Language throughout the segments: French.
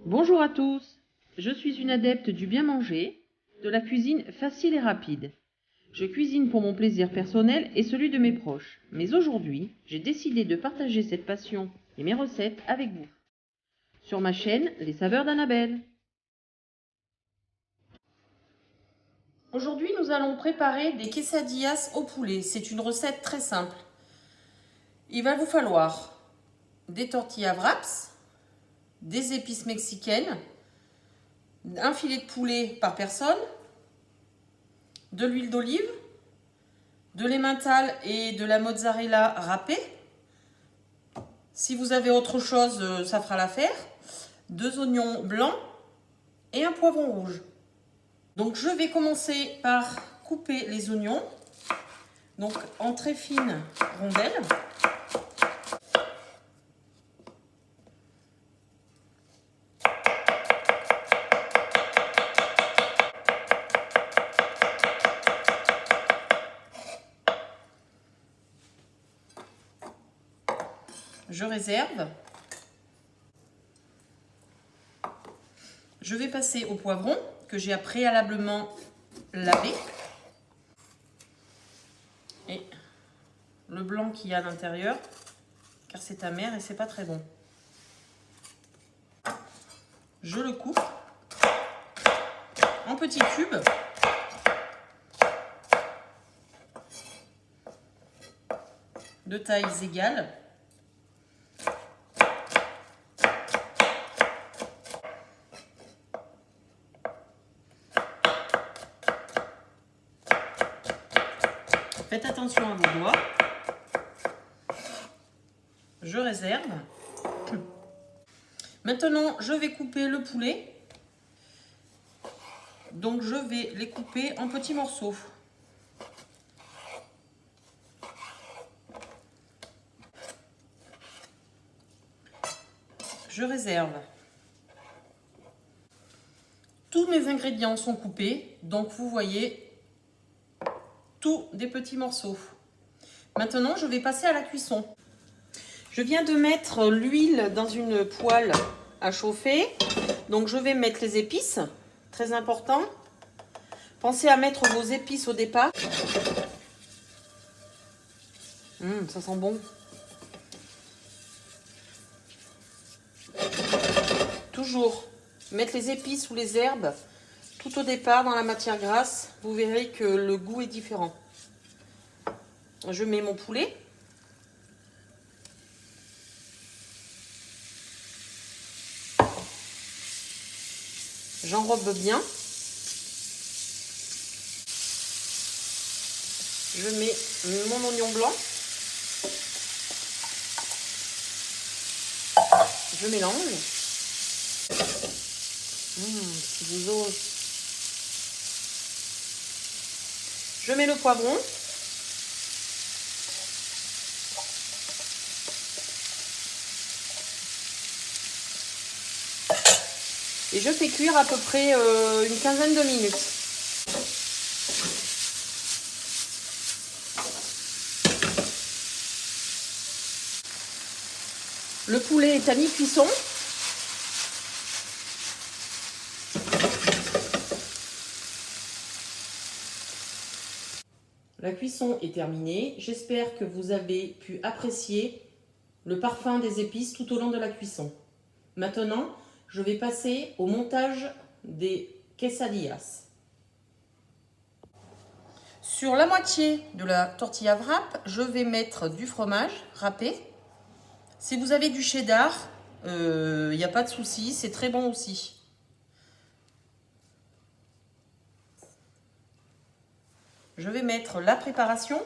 Bonjour à tous, je suis une adepte du bien manger, de la cuisine facile et rapide. Je cuisine pour mon plaisir personnel et celui de mes proches, mais aujourd'hui, j'ai décidé de partager cette passion et mes recettes avec vous. Sur ma chaîne, Les Saveurs d'Annabelle. Aujourd'hui, nous allons préparer des quesadillas au poulet. C'est une recette très simple. Il va vous falloir des tortillas wraps, des épices mexicaines, un filet de poulet par personne, de l'huile d'olive, de l'emmental et de la mozzarella râpée. Si vous avez autre chose, ça fera l'affaire. 2 oignons blancs et un poivron rouge. Donc je vais commencer par couper les oignons, donc en très fines rondelles. Je réserve. Je vais passer au poivron que j'ai préalablement lavé. Et le blanc qu'il y a à l'intérieur, car c'est amer et c'est pas très bon. Je le coupe en petits cubes. De tailles égales. Faites attention à vos doigts. Je réserve. Maintenant, je vais couper le poulet. Donc, je vais les couper en petits morceaux. Je réserve. Tous mes ingrédients sont coupés. Donc, vous voyez, tous des petits morceaux. Maintenant, je vais passer à la cuisson. Je viens de mettre l'huile dans une poêle à chauffer. Donc, je vais mettre les épices. Très important. Pensez à mettre vos épices au départ. Ça sent bon. Toujours mettre les épices ou les herbes tout au départ dans la matière grasse. Vous verrez que le goût est différent. Je mets mon poulet. J'enrobe bien. Je mets mon oignon blanc. Je mélange. Si vous osez. Je mets le poivron. Et je fais cuire à peu près une quinzaine de minutes. Le poulet est à mi-cuisson. La cuisson est terminée. J'espère que vous avez pu apprécier le parfum des épices tout au long de la cuisson. Maintenant, je vais passer au montage des quesadillas. Sur la moitié de la tortilla wrap, je vais mettre du fromage râpé. Si vous avez du cheddar, il n'y a pas de souci, c'est très bon aussi. Je vais mettre la préparation.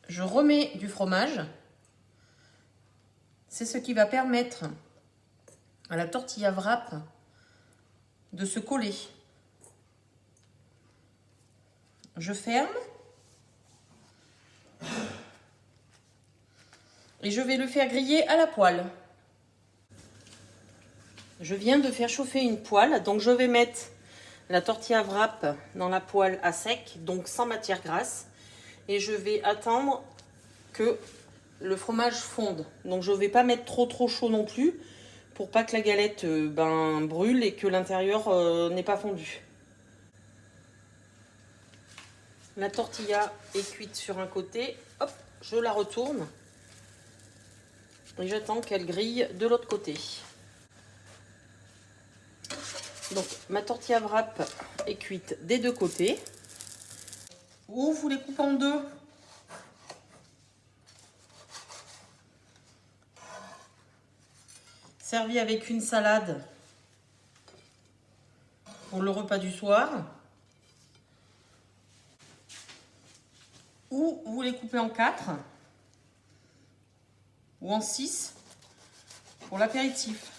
Je remets du fromage. C'est ce qui va permettre à la tortilla wrap de se coller. Je ferme. Et je vais le faire griller à la poêle. Je viens de faire chauffer une poêle, donc je vais mettre la tortilla wrap dans la poêle à sec, donc sans matière grasse. Et je vais attendre que le fromage fonde. Donc je ne vais pas mettre trop chaud non plus pour pas que la galette brûle et que l'intérieur n'est pas fondu. La tortilla est cuite sur un côté. Hop, je la retourne. Et j'attends qu'elle grille de l'autre côté. Donc ma tortilla wrap est cuite des deux côtés. Ou vous les coupez en deux. Servi avec une salade pour le repas du soir. Ou vous les coupez en 4 ou en 6 pour l'apéritif.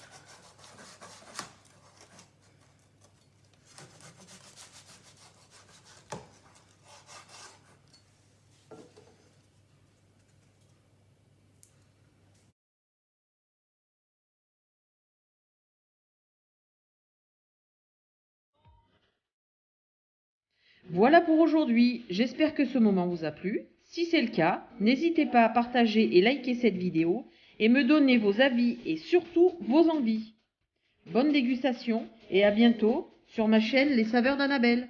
Voilà pour aujourd'hui, j'espère que ce moment vous a plu. Si c'est le cas, n'hésitez pas à partager et liker cette vidéo et me donner vos avis et surtout vos envies. Bonne dégustation et à bientôt sur ma chaîne Les Saveurs d'Annabelle.